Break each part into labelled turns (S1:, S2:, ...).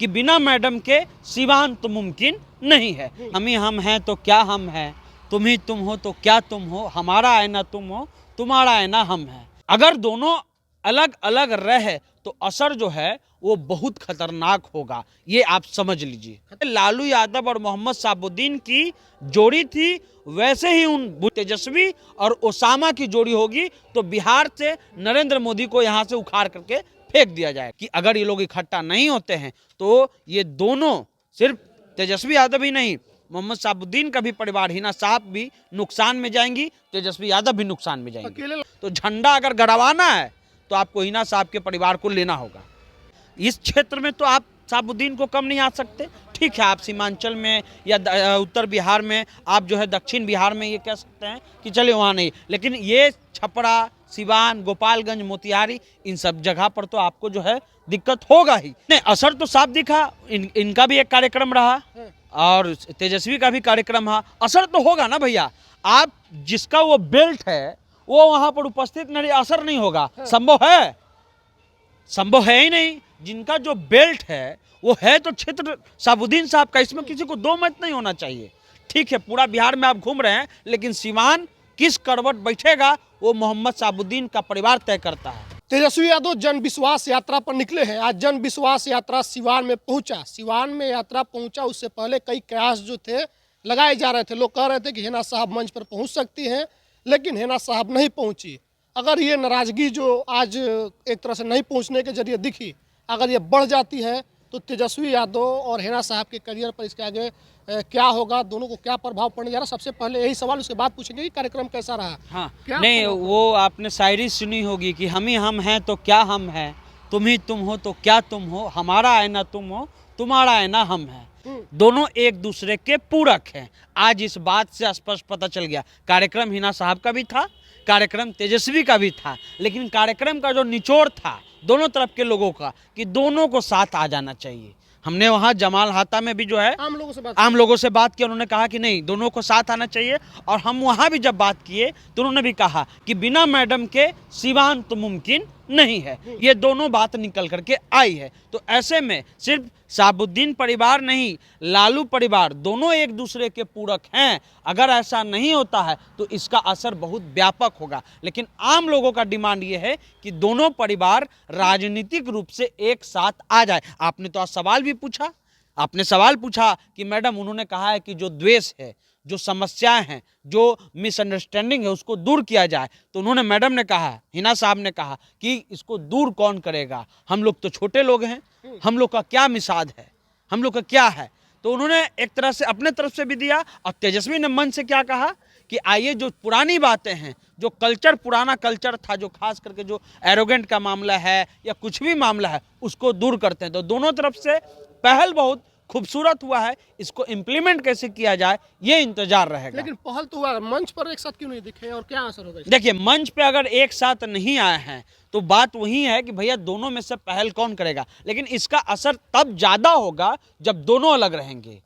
S1: कि बिना मैडम के सिवान तो मुमकिन नहीं है। हम हैं तो क्या हम हैं, तुम ही तुम हो तो क्या तुम हो, हमारा आईना तुम हो, तुम्हारा आईना हम है। अगर दोनों अलग अलग रहे तो असर जो है वो बहुत खतरनाक होगा, ये आप समझ लीजिए। लालू यादव और मोहम्मद शहाबुद्दीन की जोड़ी थी, वैसे ही उन तेजस्वी और ओसामा की जोड़ी होगी तो बिहार से नरेंद्र मोदी को यहाँ से उखाड़ करके फेंक दिया जाए। कि अगर ये लोग इकट्ठा नहीं होते हैं तो ये दोनों, सिर्फ तेजस्वी यादव ही नहीं, मोहम्मद शहाबुद्दीन का भी परिवार, हिना साहब भी नुकसान में जाएंगी, तेजस्वी यादव भी नुकसान में जाएंगे। तो झंडा अगर गड़वाना है तो आपको हिना साहब के परिवार को लेना होगा। इस क्षेत्र में तो आप शहाबुद्दीन को कम नहीं आ सकते। ठीक है, आप सीमांचल में या उत्तर बिहार में, आप जो है दक्षिण बिहार में ये कह सकते हैं कि चलिए वहाँ नहीं, लेकिन ये छपरा, सिवान, गोपालगंज, मोतिहारी, इन सब जगह पर तो आपको जो है दिक्कत होगा ही। नहीं, असर तो साफ दिखा। इनका भी एक कार्यक्रम रहा और तेजस्वी का भी कार्यक्रम रहा, असर तो होगा ना भैया। आप जिसका वो बेल्ट है वो वहां पर उपस्थित नहीं, असर नहीं होगा। संभव है? संभव है ही नहीं। जिनका जो बेल्ट है वो है तो क्षेत्र शहाबुद्दीन साहब का, इसमें किसी को दो मत नहीं होना चाहिए। ठीक है, पूरा बिहार में आप घूम रहे हैं, लेकिन सिवान किस करवट बैठेगा वो मोहम्मद शहाबुद्दीन का परिवार तय करता है।
S2: तेजस्वी यादव जन विश्वास यात्रा पर निकले हैं। आज जन विश्वास यात्रा सिवान में पहुंचा। सिवान में यात्रा पहुंचा, उससे पहले कई कयास जो थे लगाए जा रहे थे। लोग कह रहे थे कि हिना साहब मंच पर पहुंच सकती हैं, लेकिन हिना साहब नहीं पहुंची। अगर ये नाराजगी जो आज एक तरह से नहीं पहुंचने के जरिए दिखी, अगर ये बढ़ जाती है तो तेजस्वी यादव और हिना साहब के करियर पर इसके आगे क्या होगा, दोनों को क्या प्रभाव पड़ने जा रहा है? सबसे पहले यही सवाल, उसके बाद पूछेंगे कि कार्यक्रम कैसा रहा।
S1: हाँ,
S2: क्या
S1: नहीं, वो आपने शायरी सुनी होगी कि हम हैं तो क्या हम हैं, तुम ही तुम हो तो क्या तुम हो, हमारा आईना तुम हो, तुम्हारा आईना हम है। दोनों एक दूसरे के पूरक हैं। आज इस बात से स्पष्ट पता चल गया। कार्यक्रम हिना साहब का भी था, कार्यक्रम तेजस्वी का भी था, लेकिन कार्यक्रम का जो निचोड़ था दोनों तरफ के लोगों का कि दोनों को साथ आ जाना चाहिए। हमने वहाँ जमाल हाता में भी जो है आम लोगों से बात की, उन्होंने कहा कि नहीं, दोनों को साथ आना चाहिए। और हम वहाँ भी जब बात किए तो उन्होंने भी कहा कि बिना मैडम के सिवान तो मुमकिन नहीं है। ये दोनों बात निकल करके आई है। तो ऐसे में सिर्फ शहाबुद्दीन परिवार नहीं, लालू परिवार, दोनों एक दूसरे के पूरक हैं। अगर ऐसा नहीं होता है तो इसका असर बहुत व्यापक होगा। लेकिन आम लोगों का डिमांड ये है कि दोनों परिवार राजनीतिक रूप से एक साथ आ जाए। आपने तो आज सवाल भी पूछा, आपने सवाल पूछा कि मैडम, उन्होंने कहा है कि जो द्वेष है, जो समस्याएं हैं, जो मिसअंडरस्टैंडिंग है, उसको दूर किया जाए। तो उन्होंने, मैडम ने कहा, हिना साहब ने कहा कि इसको दूर कौन करेगा, हम लोग तो छोटे लोग हैं, हम लोग का क्या मिसाद है, हम लोग का क्या है। तो उन्होंने एक तरह से अपने तरफ से भी दिया। और तेजस्वी ने मन से क्या कहा कि आइए जो पुरानी बातें हैं, जो कल्चर, पुराना कल्चर था, जो खास करके जो एरोगेंट का मामला है या कुछ भी मामला है, उसको दूर करते हैं। तो दोनों तरफ से पहल बहुत खूबसूरत हुआ है। इसको इम्प्लीमेंट कैसे किया जाए ये इंतजार रहेगा।
S2: लेकिन पहल तो हुआ, मंच पर एक साथ क्यों नहीं दिखे और क्या असर होगा?
S1: देखिए, मंच पे अगर एक साथ नहीं आए हैं तो बात वही है कि भैया दोनों में से पहल कौन करेगा। लेकिन इसका असर तब ज्यादा होगा जब दोनों अलग रहेंगे।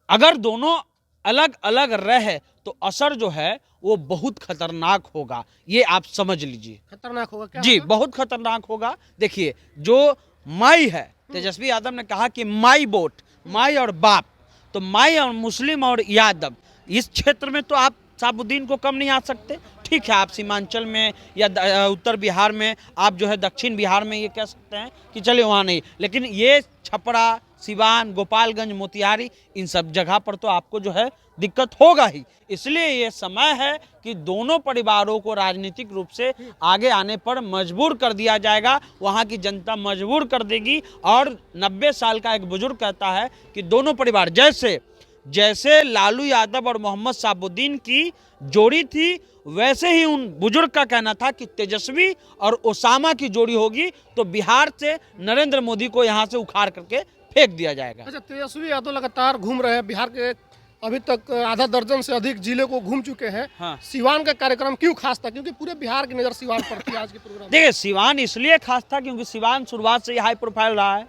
S1: अगर दोनों अलग अलग रहे तो असर जो है वो बहुत खतरनाक होगा, ये आप समझ लीजिए।
S2: खतरनाक होगा क्या?
S1: जी, बहुत खतरनाक होगा। देखिए, जो माई है, तेजस्वी यादव ने कहा कि माई वोट, माई और बाप, तो माई और मुस्लिम और यादव, इस क्षेत्र में तो आप शहाबुद्दीन को कम नहीं आ सकते। ठीक है, आप सीमांचल में या उत्तर बिहार में, आप जो है दक्षिण बिहार में ये कह सकते हैं कि चलिए वहाँ नहीं, लेकिन ये छपरा, सिवान, गोपालगंज, मोतिहारी, इन सब जगह पर तो आपको जो है दिक्कत होगा ही। इसलिए ये समय है कि दोनों परिवारों को राजनीतिक रूप से आगे आने पर मजबूर कर दिया जाएगा। वहाँ की जनता मजबूर कर देगी। और 90 साल का एक बुजुर्ग कहता है कि दोनों परिवार, जैसे लालू यादव और मोहम्मद शहाबुद्दीन की जोड़ी थी, वैसे ही उन बुजुर्ग का कहना था कि तेजस्वी और ओसामा की जोड़ी होगी तो बिहार से नरेंद्र मोदी को यहाँ से उखाड़ करके फेंक दिया जाएगा।
S2: अच्छा, तेजस्वी यादव लगातार घूम रहे हैं बिहार के, अभी तक आधा दर्जन से अधिक जिले को घूम चुके हैं।
S1: हाँ।
S2: सिवान का कार्यक्रम क्यों खास था? क्योंकि पूरे बिहार की नजर सिवान पर थी आज के प्रोग्राम।
S1: देखिए, सिवान इसलिए खास था क्योंकि सिवान शुरुआत से हाई प्रोफाइल रहा है।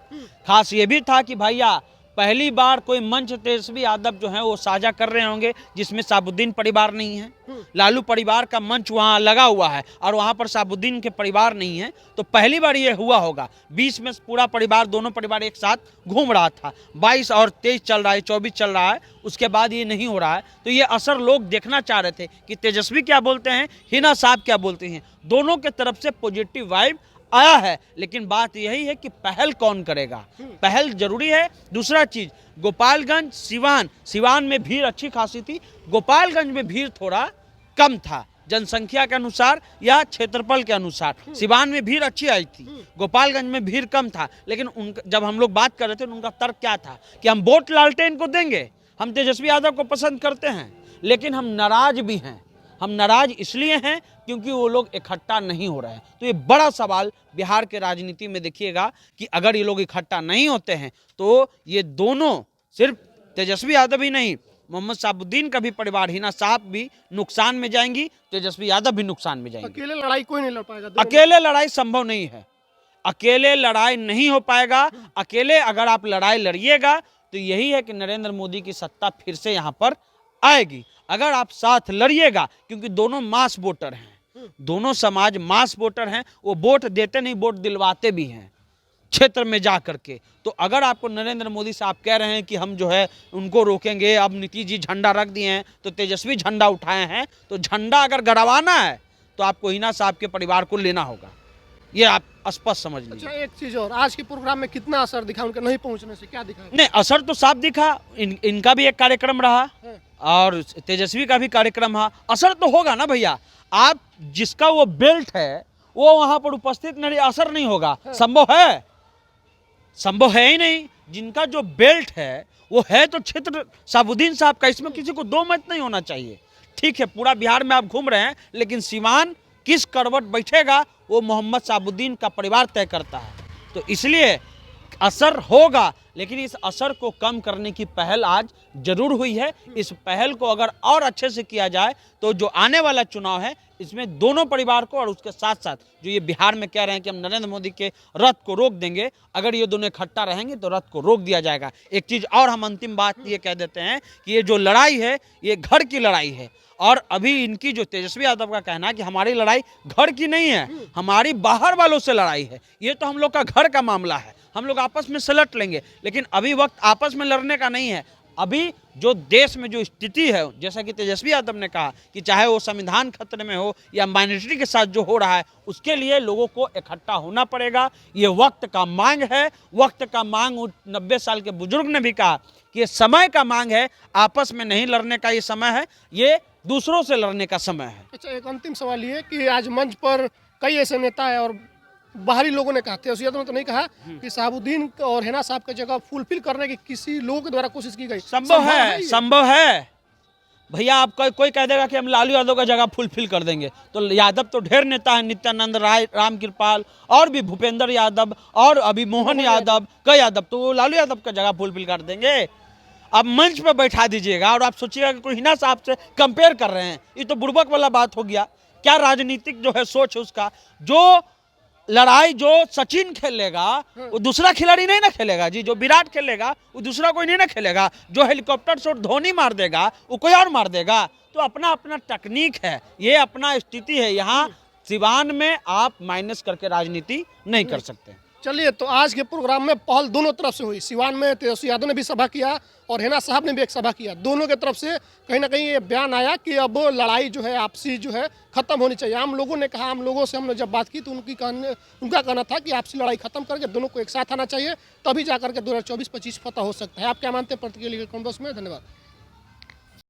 S1: खास ये भी था कि भैया पहली बार कोई मंच तेजस्वी यादव जो है वो साझा कर रहे होंगे जिसमें साबुद्दीन परिवार नहीं है। लालू परिवार का मंच वहाँ लगा हुआ है और वहाँ पर साबुद्दीन के परिवार नहीं है, तो पहली बार ये हुआ होगा। 20 में पूरा परिवार, दोनों परिवार एक साथ घूम रहा था, 22 और 23 चल रहा है, 24 चल रहा है, उसके बाद ये नहीं हो रहा है। तो ये असर लोग देखना चाह रहे थे कि तेजस्वी क्या बोलते हैं, हिना साहब क्या बोलते हैं। दोनों के तरफ से पॉजिटिव वाइब आया है, लेकिन बात यही है कि पहल कौन करेगा। पहल जरूरी है। दूसरा चीज, गोपालगंज, सिवान में भीड़ अच्छी खासी थी, गोपालगंज में भीड़ थोड़ा कम था जनसंख्या के अनुसार या क्षेत्रफल के अनुसार। सिवान में भीड़ अच्छी आई थी, गोपालगंज में भीड़ कम था। लेकिन उनका जब हम लोग बात कर रहे थे तो उनका तर्क क्या था कि हम वोट लालटेन को देंगे, हम तेजस्वी यादव को पसंद करते हैं, लेकिन हम नाराज भी हैं। हम नाराज इसलिए हैं क्योंकि वो लोग इकट्ठा नहीं हो रहे हैं। तो ये बड़ा सवाल बिहार के राजनीति में देखिएगा कि अगर ये लोग इकट्ठा नहीं होते हैं तो ये दोनों, सिर्फ तेजस्वी यादव ही नहीं, मोहम्मद साबुद्दीन का भी परिवार, हिना साहब भी नुकसान में जाएंगी, तेजस्वी यादव भी नुकसान में जाएंगे।
S2: अकेले लड़ाई कोई नहीं लड़ पाएगा।
S1: अकेले लड़ाई संभव नहीं है, अकेले लड़ाई नहीं हो पाएगा। अकेले अगर आप लड़ाई लड़िएगा तो यही है कि नरेंद्र मोदी की सत्ता फिर से यहाँ पर आएगी। अगर आप साथ लड़िएगा, क्योंकि दोनों मास वोटर हैं, दोनों समाज मास वोटर हैं, वो वोट देते नहीं, वोट दिलवाते भी हैं क्षेत्र में जा करके। तो अगर आपको नरेंद्र मोदी साहब कह रहे हैं कि हम जो है उनको रोकेंगे, अब नीतीश जी झंडा रख दिए हैं तो तेजस्वी झंडा उठाए हैं, तो झंडा अगर गड़वाना है तो आपको हिना साहब के परिवार को लेना होगा, ये आप स्पष्ट समझ लीजिए।
S2: अच्छा, एक चीज और, आज के प्रोग्राम में कितना असर दिखा उनके नहीं पहुंचने से, क्या दिखा?
S1: नहीं, असर तो साफ दिखा। इनका भी एक कार्यक्रम रहा और तेजस्वी का भी कार्यक्रम रहा। असर तो होगा ना भैया। आप जिसका वो बेल्ट है वो वहां पर उपस्थित नहीं, असर नहीं होगा। संभव है? संभव है ही नहीं। जिनका जो बेल्ट है वो है तो क्षेत्र साबुद्दीन साहब का, इसमें किसी को दो मत नहीं होना चाहिए। ठीक है, पूरा बिहार में आप घूम रहे हैं, लेकिन सिवान किस करवट बैठेगा वो मोहम्मद साबुद्दीन का परिवार तय करता है। तो इसलिए असर होगा, लेकिन इस असर को कम करने की पहल आज जरूर हुई है। इस पहल को अगर और अच्छे से किया जाए तो जो आने वाला चुनाव है इसमें दोनों परिवार को, और उसके साथ साथ जो ये बिहार में कह रहे हैं कि हम नरेंद्र मोदी के रथ को रोक देंगे, अगर ये दोनों इकट्ठा रहेंगे तो रथ को रोक दिया जाएगा। एक चीज़ और हम अंतिम बात ये कह देते हैं कि ये जो लड़ाई है ये घर की लड़ाई है। और अभी इनकी जो तेजस्वी यादव का कहना है कि हमारी लड़ाई घर की नहीं है, हमारी बाहर वालों से लड़ाई है, ये तो हम लोग का घर का मामला है, हम लोग आपस में सलट लेंगे। लेकिन अभी वक्त आपस में लड़ने का नहीं है। अभी जो देश में जो स्थिति है, जैसा कि तेजस्वी यादव ने कहा कि चाहे वो संविधान खतरे में हो या माइनॉरिटी के साथ जो हो रहा है, उसके लिए लोगों को इकट्ठा होना पड़ेगा। ये वक्त का मांग है। वक्त का मांग 90 साल के बुजुर्ग ने भी कहा कि ये समय का मांग है, आपस में नहीं लड़ने का ये समय है, ये दूसरों से लड़ने का समय है।
S2: अच्छा, एक अंतिम सवाल ये कि आज मंच पर कई ऐसे नेता है और बाहरी लोगों ने कहा, तेजस्वी यादव ने तो नहीं कहा कि साबुद्दीन और हिना साहब की जगह फुलफिल करने की किसी लोगों के द्वारा कोशिश की गई।
S1: संभव है, संभव है भैया। आप कोई कह देगा कि हम लालू यादव का जगह फुलफिल कर देंगे, तो यादव तो ढेर नेता है, नित्यानंद राय, रामकृपाल और भी भूपेंद्र यादव और अभी मोहन यादव, कई यादव, तो वो लालू यादव का जगह फुलफिल कर देंगे। आप मंच पर बैठा दीजिएगा और आप सोचिएगा कि कोई हिना साहब से कंपेयर कर रहे हैं, ये तो बुड़बक वाला बात हो गया। क्या राजनीतिक जो है सोच है उसका। जो लड़ाई जो सचिन खेलेगा वो दूसरा खिलाड़ी नहीं ना खेलेगा जी, जो विराट खेलेगा वो दूसरा कोई नहीं ना खेलेगा, जो हेलीकॉप्टर शॉट धोनी मार देगा वो कोई और मार देगा। तो अपना अपना टेक्निक है, ये अपना स्थिति है। यहाँ सिवान में आप माइनस करके राजनीति नहीं कर सकते।
S2: चलिए, तो आज के प्रोग्राम में पहल दोनों तरफ से हुई। सिवान में तेजस्वी यादव ने भी सभा किया और हिना साहब ने भी एक सभा किया। दोनों के तरफ से कहीं ना कहीं ये बयान आया कि अब लड़ाई जो है आपसी जो है खत्म होनी चाहिए। आम लोगों ने कहा, आम लोगों से हमने जब बात की तो उनका कहना था कि आपसी लड़ाई खत्म करके दोनों को एक साथ आना चाहिए, तभी जाकर के 2024-25 फतह हो सकता है। आप क्या मानते हैं? प्रतिक्रिया कमेंट बॉक्स में। धन्यवाद।